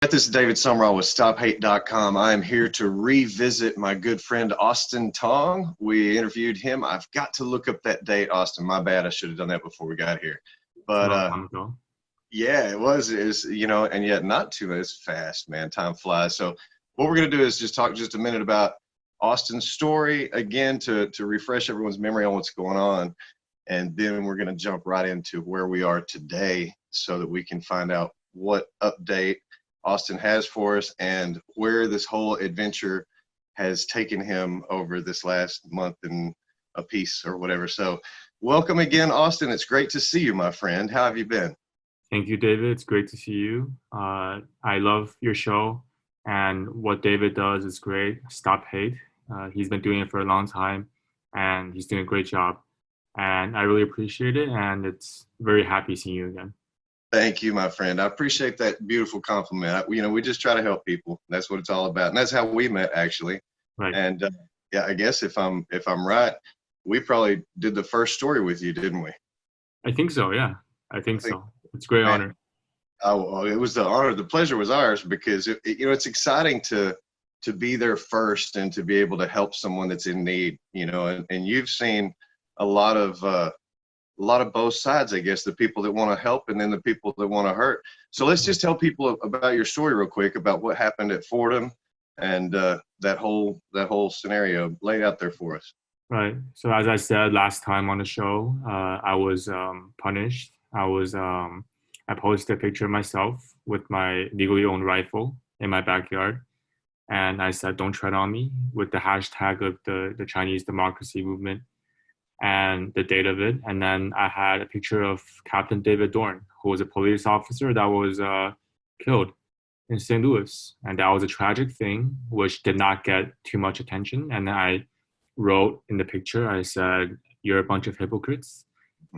This is David Summerall with StopHate.com. I am here to revisit my good friend AustinTong. We interviewed him. I've got to look up that date, Austin. My bad. I should have done that before we got here. But yeah, it was, and yet not too much. It's fast, man. Time flies. So what we're going to do is just talk just a minute about Austin's story again to refresh everyone's memory on what's going on. And then we're going to jump right into where we are today so that we can find out what update Austin has for us and where this whole adventure has taken him over this last month and a piece or whatever. So welcome again, Austin. It's great to see you, my friend. How have you been? Thank you, David. It's great to see you. I love your show, and what David does is great. Stop Hate. He's been doing it for a long time, and he's doing a great job. And I really appreciate it, and it's very happy seeing you again. Thank you, my friend. I appreciate that beautiful compliment. We just try to help people. That's what it's all about, and that's how we met, actually. Right. And yeah, I guess if I'm right, we probably did the first story with you, didn't we? I think so. Yeah, I think so. It's a great honor. Oh, it was the honor. The pleasure was ours because it's exciting to be there first and to be able to help someone that's in need. And you've seen a lot of both sides, I guess, the people that want to help and then the people that want to hurt. So let's just tell people about your story real quick about what happened at Fordham and that whole scenario. Lay out there for us. Right. So as I said last time on the show, I was punished. I posted a picture of myself with my legally owned rifle in my backyard. And I said, "Don't tread on me," with the hashtag of the Chinese democracy movement and the date of it. And then I had a picture of Captain David Dorn, who was a police officer that was killed in St. Louis. And that was a tragic thing, which did not get too much attention. And I wrote in the picture, I said, "You're a bunch of hypocrites."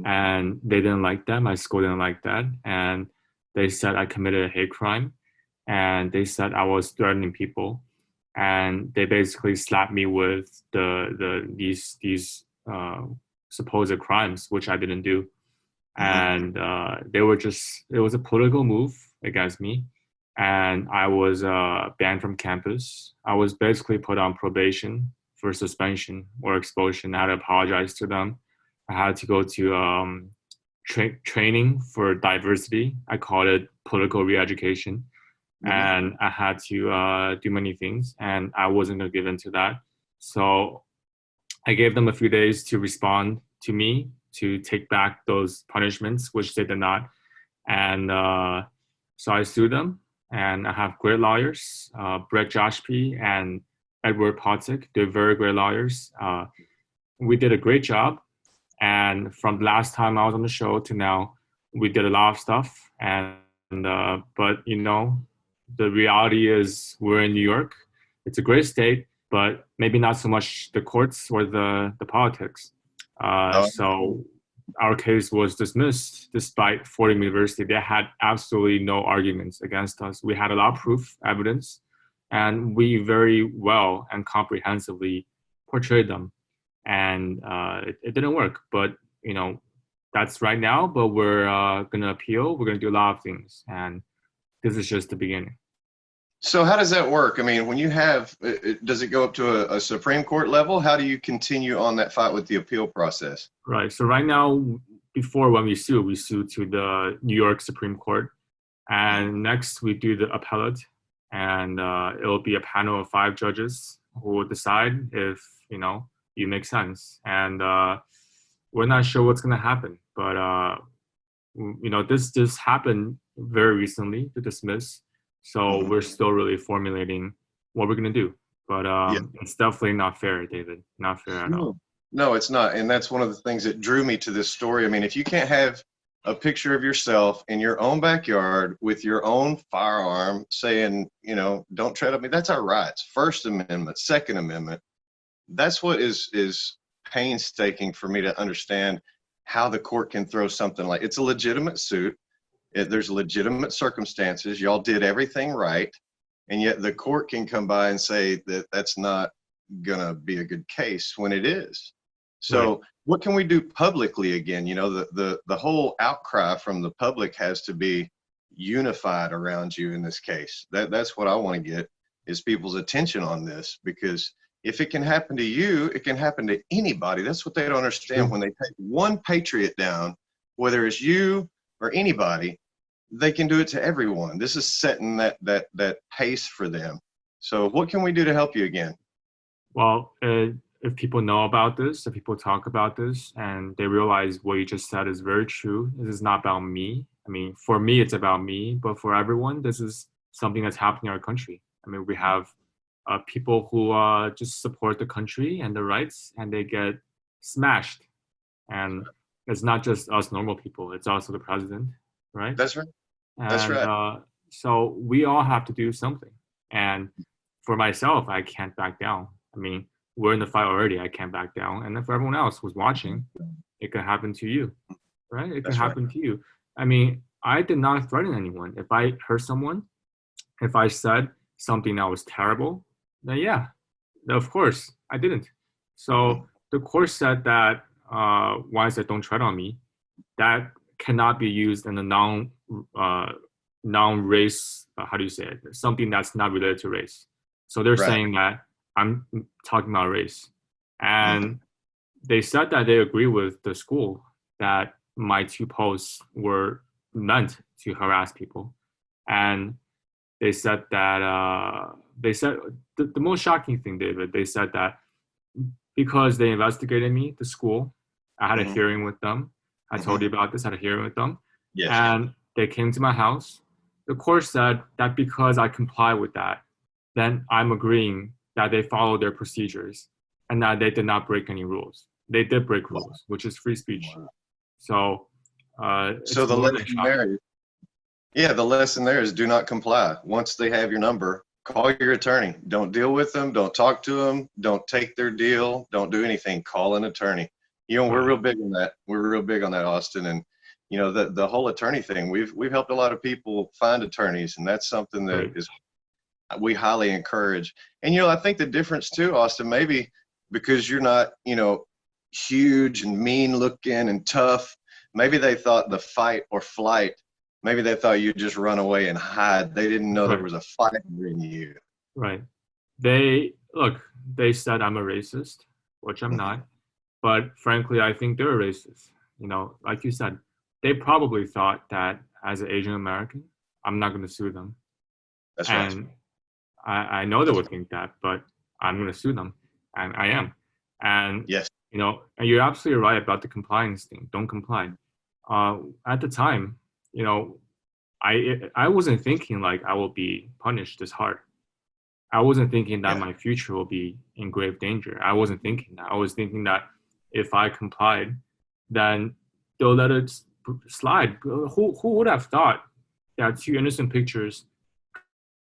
And they didn't like that. My school didn't like that. And they said I committed a hate crime. And they said I was threatening people. And they basically slapped me with these supposed crimes, which I didn't do. And it was a political move against me. And I was banned from campus. I was basically put on probation for suspension or expulsion. I had to apologize to them. I had to go to training for diversity. I called it political re-education. And I had to do many things, and I wasn't going to give in to that. So I gave them a few days to respond to me, to take back those punishments, which they did not. And so I sued them, and I have great lawyers, Brett Joshpe and Edward Potick. They're very great lawyers. We did a great job. And from the last time I was on the show to now, we did a lot of stuff. But the reality is we're in New York. It's a great state, but maybe not so much the courts or the politics. So our case was dismissed despite Fordham University. They had absolutely no arguments against us. We had a lot of proof, evidence, and we very well and comprehensively portrayed them. And it didn't work, but that's right now. But we're going to appeal. We're going to do a lot of things, and this is just the beginning. So how does that work? I mean, when you have, does it go up to a Supreme Court level? How do you continue on that fight with the appeal process? Right. So right now, before when we sue to the New York Supreme Court, and next we do the appellate, and it'll be a panel of 5 judges who will decide if you make sense. And we're not sure what's going to happen, but this happened very recently to dismiss. So we're still really formulating what we're going to do. But It's definitely not fair, David. Not fair at all. No, it's not. And that's one of the things that drew me to this story. I mean, if you can't have a picture of yourself in your own backyard with your own firearm saying, don't tread on me, that's our rights. First Amendment, Second Amendment. That's what is painstaking for me to understand how the court can throw something like it's a legitimate suit. There's legitimate circumstances. Y'all did everything right. And yet the court can come by and say that that's not going to be a good case when it is. So what can we do publicly again? The whole outcry from the public has to be, unified around you in this case. That's what I want to get, is people's attention on this, because if it can happen to you, it can happen to anybody. That's what they don't understand. When they take one patriot down, whether it's you or anybody, they can do it to everyone. This is setting that pace for them. So what can we do to help you again? Well, if people know about this, if people talk about this, and they realize what you just said is very true, this is not about me. I mean, for me, it's about me, but for everyone, this is something that's happening in our country. I mean, we have people who just support the country and the rights, and they get smashed. And it's not just us normal people; it's also the president, right? That's right. That's And right. so we all have to do something. And for myself, I can't back down. I mean, we're in the fight already. I can't back down. And then for everyone else who's watching, it can happen to you, right? It can That's right. happen to you. I mean, I did not threaten anyone. If I hurt someone, if I said something that was terrible, then yeah, of course, I didn't. So the court said that why I said don't tread on me, that cannot be used in a non-race, how do you say it? Something that's not related to race. So they're Right. saying that I'm talking about race. And they said that they agree with the school that my two posts were meant to harass people. And they said that, they said the most shocking thing, David, they said that because they investigated me, the school, I had a hearing with them. I told you about this, I had a hearing with them. Yes. And they came to my house. The court said that because I comply with that, then I'm agreeing that they follow their procedures and that they did not break any rules. They did break rules, which is free speech. So it's So the more than lesson shocking. there, yeah, the lesson there is do not comply. Once they have your number, call your attorney. Don't deal with them. Don't talk to them. Don't take their deal. Don't do anything. Call an attorney. You know, we're real big on that. We're real big on that, Austin. And you know, the whole attorney thing. We've helped a lot of people find attorneys, and that's something that Right. is we highly encourage. And you know, I think the difference too, Austin, maybe because you're not, you know, huge and mean looking and tough, maybe they thought the fight or flight, maybe they thought you'd just run away and hide. They didn't know there Right. was a fight in you. Right. They look, they said I'm a racist, which I'm not. But frankly, I think they're racist. You know, like you said, they probably thought that as an Asian American, I'm not going to sue them. That's right. And I know they That's would right. think that, but I'm going to sue them. And I am. And, Yes. you know, and you're absolutely right about the compliance thing. Don't comply. At the time, you know, I wasn't thinking like I will be punished this hard. I wasn't thinking that Yeah. my future will be in grave danger. I wasn't thinking that. I was thinking that if I complied, then they'll let it slide. Who would have thought that two innocent pictures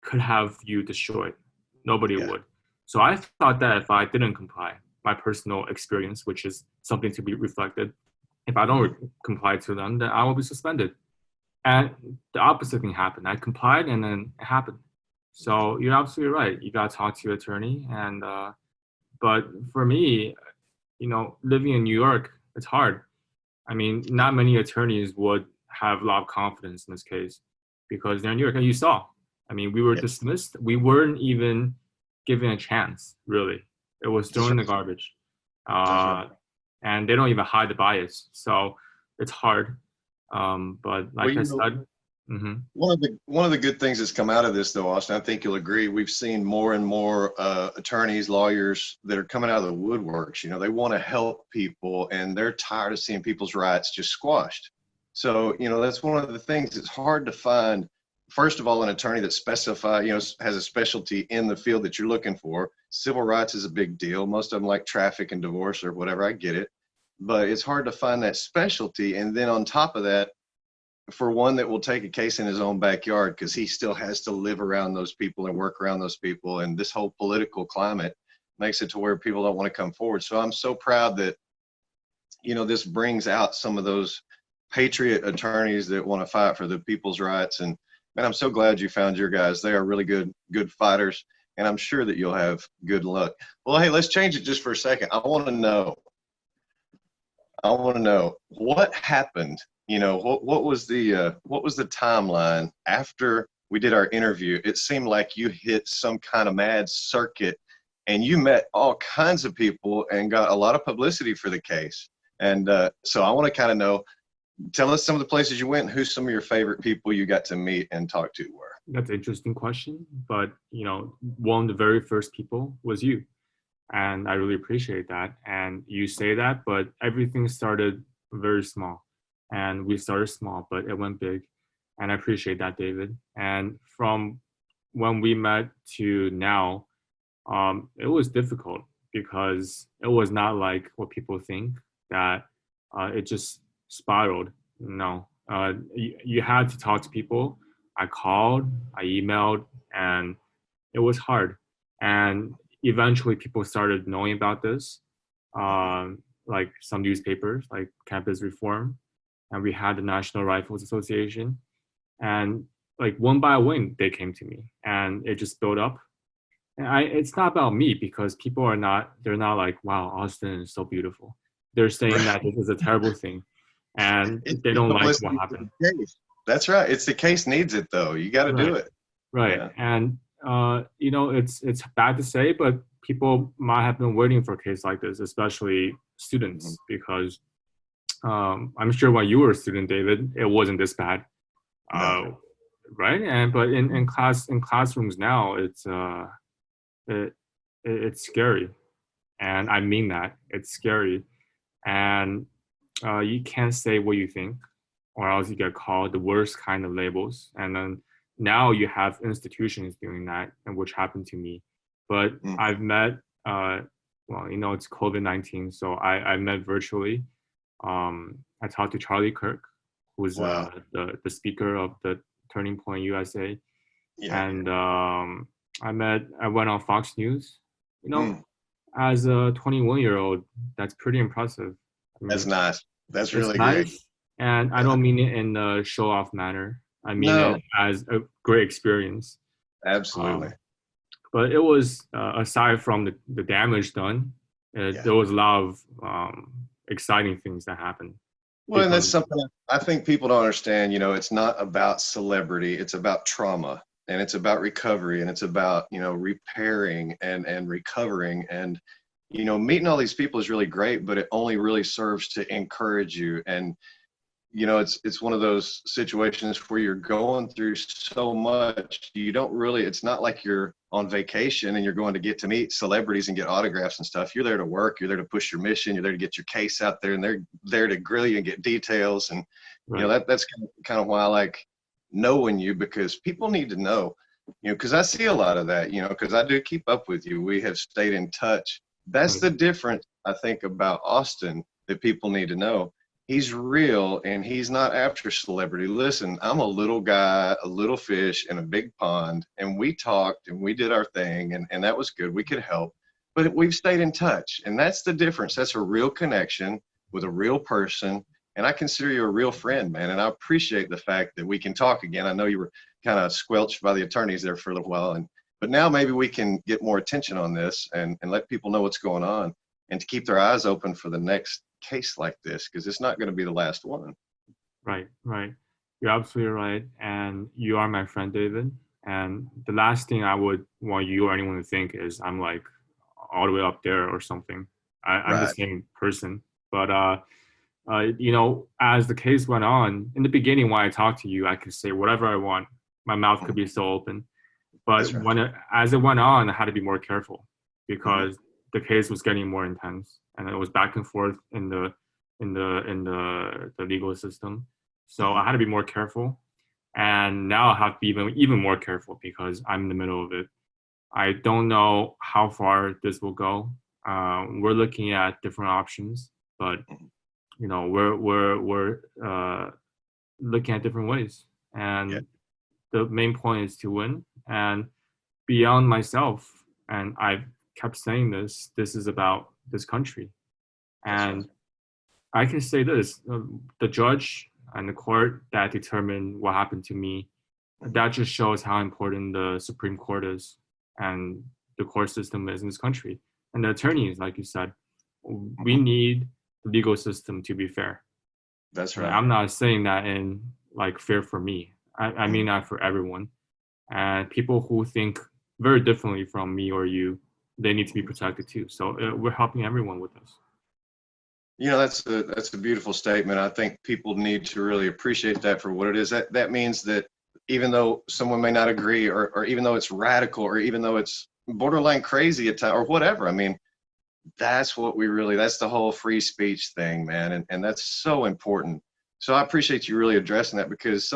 could have you destroyed? Nobody Yeah. would. So I thought that if I didn't comply, my personal experience, which is something to be reflected, if I don't comply to them, then I will be suspended. And the opposite thing happened. I complied, and then it happened. So you're absolutely right. You got to talk to your attorney. And but for me, you know, living in New York, it's hard. I mean, not many attorneys would have a lot of confidence in this case because they're in New York. And you saw, I mean, we were Yeah. dismissed. We weren't even given a chance, really. It was That's thrown in the right. garbage. That's right. And they don't even hide the bias. So it's hard. But Well, like I you know, said, one of the good things that's come out of this, though, Austin, I think you'll agree, we've seen more and more attorneys, lawyers that are coming out of the woodworks. You know, they want to help people, and they're tired of seeing people's rights just squashed. So, you know, that's one of the things. It's hard to find, first of all, an attorney that has a specialty in the field that you're looking for. Civil rights is a big deal. Most of them like traffic and divorce or whatever. I get it, but it's hard to find that specialty. And then on top of that, for one that will take a case in his own backyard, because he still has to live around those people and work around those people. And this whole political climate makes it to where people don't want to come forward. So I'm so proud that, you know, this brings out some of those patriot attorneys that want to fight for the people's rights. And man, I'm so glad you found your guys. They are really good fighters. And I'm sure that you'll have good luck. Well, hey, let's change it just for a second. I want to know what happened What was the timeline after we did our interview? It seemed like you hit some kind of mad circuit, and you met all kinds of people and got a lot of publicity for the case. And so I want to kind of know, tell us some of the places you went, and who some of your favorite people you got to meet and talk to were. That's an interesting question, but one of the very first people was you, and I really appreciate that. And you say that, but everything started very small, and we started small, but it went big, and I appreciate that, David. And from when we met to now, it was difficult because it was not like what people think that it just spiraled. No, you had to talk to people. I called, I emailed, and it was hard. And eventually, people started knowing about this, like some newspapers, like Campus Reform, and we had the National Rifles Association, and like one by one, they came to me, and it just built up. And it's not about me because people are not, they're not like, wow, Austin is so beautiful. They're saying that this is a terrible thing, and It's they the don't like what publicity for happened. the case. That's right. It's the case needs it though. You got to Right. do it. Right. Yeah. And it's bad to say, but people might have been waiting for a case like this, especially students, because I'm sure when you were a student, David, it wasn't this bad. No. Right. And but in classrooms now, it, it's scary. And I mean that. It's scary. And you can't say what you think, or else you get called the worst kind of labels. And then now you have institutions doing that, and which happened to me. But Mm. I've met, well, it's COVID-19, so I met virtually. I talked to Charlie Kirk, who's Wow. the speaker of the Turning Point USA, Yeah. and I went on Fox News. Mm. As a 21-year-old, that's pretty impressive. I That's mean, nice. That's it's really great. nice, and I Yeah. don't mean it in a show-off manner. I mean No, it as a great experience. absolutely. But it was, aside from the damage done, Yeah. there was a lot of exciting things that happened Well, and that's because something I think people don't understand. It's not about celebrity, it's about trauma, and it's about recovery, and it's about, repairing and recovering. And, meeting all these people is really great, but it only really serves to encourage you. And, it's one of those situations where you're going through so much, you don't really, it's not like you're on vacation and you're going to get to meet celebrities and get autographs and stuff. You're there to work, you're there to push your mission, you're there to get your case out there, and they're there to grill you and get details. And right, that's kind of why I like knowing you, because people need to know, because I see a lot of that, because I do keep up with you. We have stayed in touch. That's right, the difference, I think, about Austin that people need to know. He's real, and he's not after celebrity. Listen, I'm a little guy, a little fish in a big pond, and we talked and we did our thing, and that was good. We could help, but we've stayed in touch, and that's the difference. That's a real connection with a real person, and I consider you a real friend, man. And I appreciate the fact that we can talk again. I know you were kind of squelched by the attorneys there for a little while, but now maybe we can get more attention on this and let people know what's going on, and to keep their eyes open for the next case like this, because it's not going to be the last one. right, right. You're absolutely right, and you are my friend, David. And the last thing I would want you or anyone to think is I'm like all the way up there or something. I'm the Right. same person, but as the case went on, in the beginning when I talked to you, I could say whatever I want. My mouth could be so open. But That's right. as it went on, I had to be more careful Mhm. because the case was getting more intense, and it was back and forth in the legal system. So I Mhm. had to be more careful, and now I have to be even more careful because I'm in the middle of it. I don't know how far this will go. We're looking at different options, but Mhm. we're looking at different ways, Yeah. and the main point is to win. And beyond myself, and I've kept saying this is about this country. That's right. And I can say this, the judge and the court that determined what happened to me, Mhm. that just shows how important the Supreme Court is and the court system is in this country. And the attorneys, like you said, we Mhm. need the legal system to be fair. That's And right. I'm not saying that in like fear for me. I mean that for everyone. And people who think very differently from me or you, they need to be protected too. So we're helping everyone with this. You know, that's a beautiful statement. I think people need to really appreciate that for what it is. That means that even though someone may not agree, or even though it's radical, or even though it's borderline crazy at times, or whatever. I mean, that's what we really, that's the whole free speech thing, man. And that's so important. So I appreciate you really addressing that, because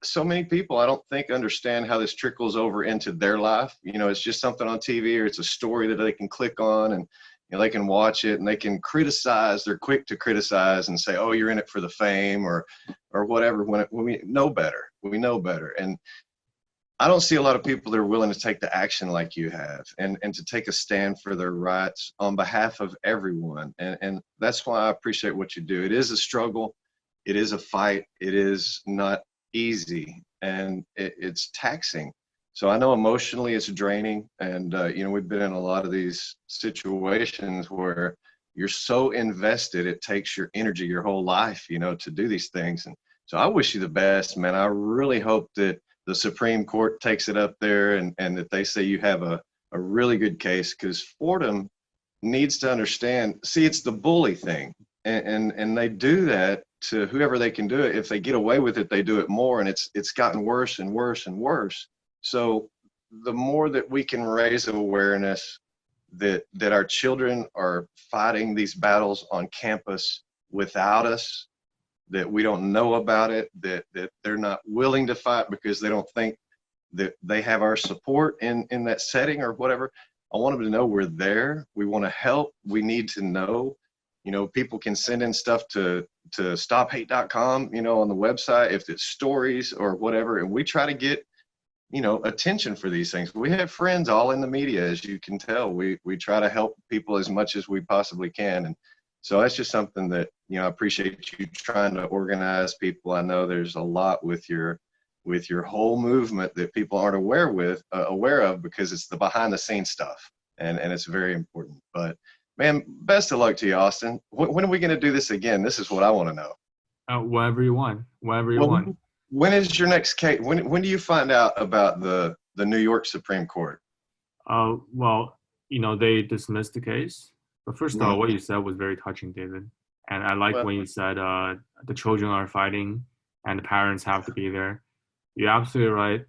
so many people, I don't think, understand how this trickles over into their life. You know, it's just something on TV, or it's a story that they can click on, and they can watch it, and they can criticize. They're quick to criticize and say, oh, you're in it for the fame, or whatever, when we know better. We know better. And I don't see a lot of people that are willing to take the action like you have, and to take a stand for their rights on behalf of everyone. And that's why I appreciate what you do. It is a struggle. It is a fight. It is not easy, and it's taxing. So I know emotionally it's draining. And, we've been in a lot of these situations where you're so invested, it takes your energy, your whole life, to do these things. And so I wish you the best, man. I really hope that the Supreme Court takes it up there, and that they say you have a really good case, because Fordham needs to understand. See, it's the bully thing, and they do that to whoever they can do it. If they get away with it, they do it more, and it's gotten worse and worse and worse. So the more that we can raise awareness that our children are fighting these battles on campus without us, that we don't know about it, that they're not willing to fight because they don't think that they have our support in that setting or whatever. I want them to know we're there. We want to help. We need to know. People can send in stuff to stophate.com, on the website, if it's stories or whatever. And we try to get, attention for these things. We have friends all in the media, as you can tell. We try to help people as much as we possibly can. And so that's just something that, I appreciate you trying to organize people. I know there's a lot with your whole movement that people aren't aware of, because it's the behind the scenes stuff, and it's very important. But man, best of luck to you, Austin. When are we going to do this again? This is what I want to know. Whatever you want, whatever you want. Well, when is your next case? When do you find out about the New York Supreme Court? Well, they dismissed the case. But first of all, what you said was very touching, David. And I like when you said the children are fighting and the parents have to be there. You're absolutely right.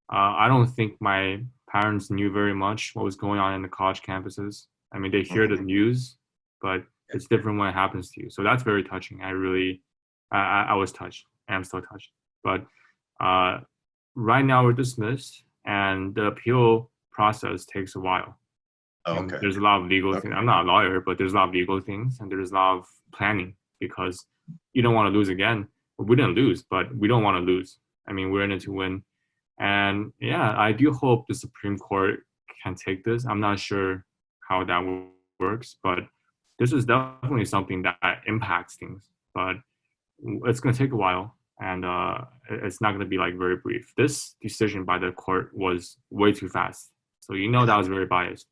I don't think my parents knew very much what was going on in the college campuses. I mean, they hear the news, but it's different when it happens to you. So that's very touching. I was touched, and I'm still touched. But right now we're dismissed, and the appeal process takes a while. Okay. There's a lot of legal things. I'm not a lawyer, but there's a lot of legal things, and there's a lot of planning, because you don't want to lose again. We didn't lose, but we don't want to lose. I mean, we're in it to win. And yeah, I do hope the Supreme Court can take this. I'm not sure how that works, but this is definitely something that impacts things. But it's going to take a while, and it's not going to be like very brief. This decision by the court was way too fast. So that was very biased.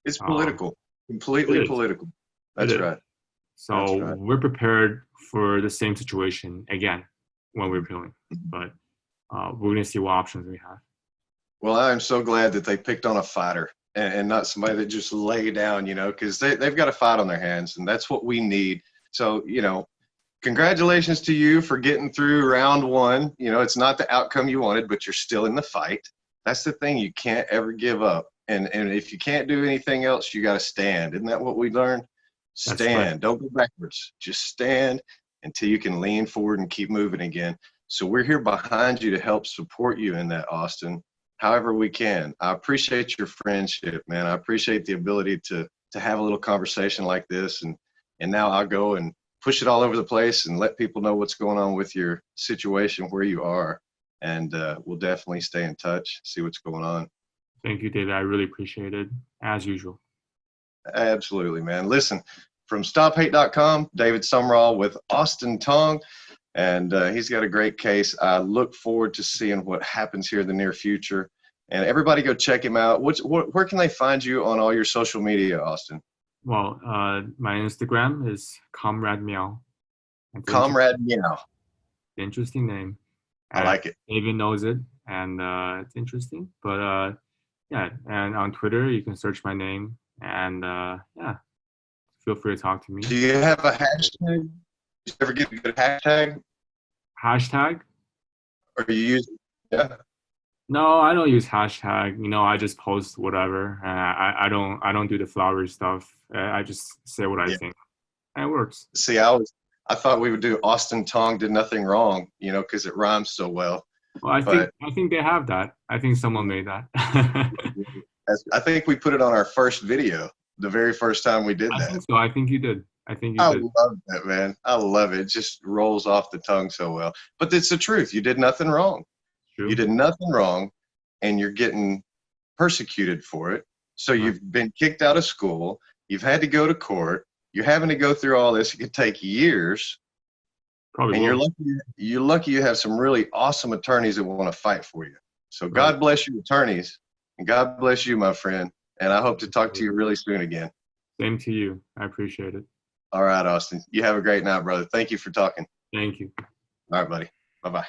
It's political, completely political. That's right. So we're prepared for the same situation again when we're appealing, but we're going to see what options we have. Well, I'm so glad that they picked on a fighter and not somebody that just lay down, because they've got a fight on their hands, and that's what we need. So, congratulations to you for getting through round one. It's not the outcome you wanted, but you're still in the fight. That's the thing. You can't ever give up. And if you can't do anything else, you got to stand. Isn't that what we learned? Stand. Right. Don't go backwards. Just stand until you can lean forward and keep moving again. So we're here behind you to help support you in that, Austin, however we can. I appreciate your friendship, man. I appreciate the ability to have a little conversation like this. And now I'll go and push it all over the place and let people know what's going on with your situation, where you are. And we'll definitely stay in touch, see what's going on. Thank you, David. I really appreciate it, as usual. Absolutely, man. Listen, from stophate.com, David Sumrall with AustinTong, and he's got a great case. I look forward to seeing what happens here in the near future. And everybody go check him out. Where can they find you on all your social media, Austin? Well, my Instagram is Comrade Meow. It's Comrade Meow. interesting name. I like it. David knows it, and it's interesting. But yeah, and on Twitter you can search my name, and yeah, feel free to talk to me. Do you have a hashtag? Did you ever get a good hashtag? Hashtag? Or you use? Yeah. No, I don't use hashtag. You know, I just post whatever. I don't do the flowery stuff. I just say what I Yeah. think, and it works. See, I thought we would do Austin Tong did nothing wrong, you know, because it rhymes so well. Well, I think they have that. I think someone made that. I think we put it on our first video, the very first time we did I that. think so. I think you did. I think you I did. love that, man. I love it. It just rolls off the tongue so well. But it's the truth. You did nothing wrong. True. You did nothing wrong, and you're getting persecuted for it. So Right. you've been kicked out of school. You've had to go to court. You're having to go through all this. It could take years. Probably And will. you're lucky you have some really awesome attorneys that want to fight for you. So Right. God bless you, attorneys, and God bless you, my friend. And I hope to talk to you really soon again. Same to you. I appreciate it. All right, Austin. You have a great night, brother. Thank you for talking. Thank you. All right, buddy. Bye-bye.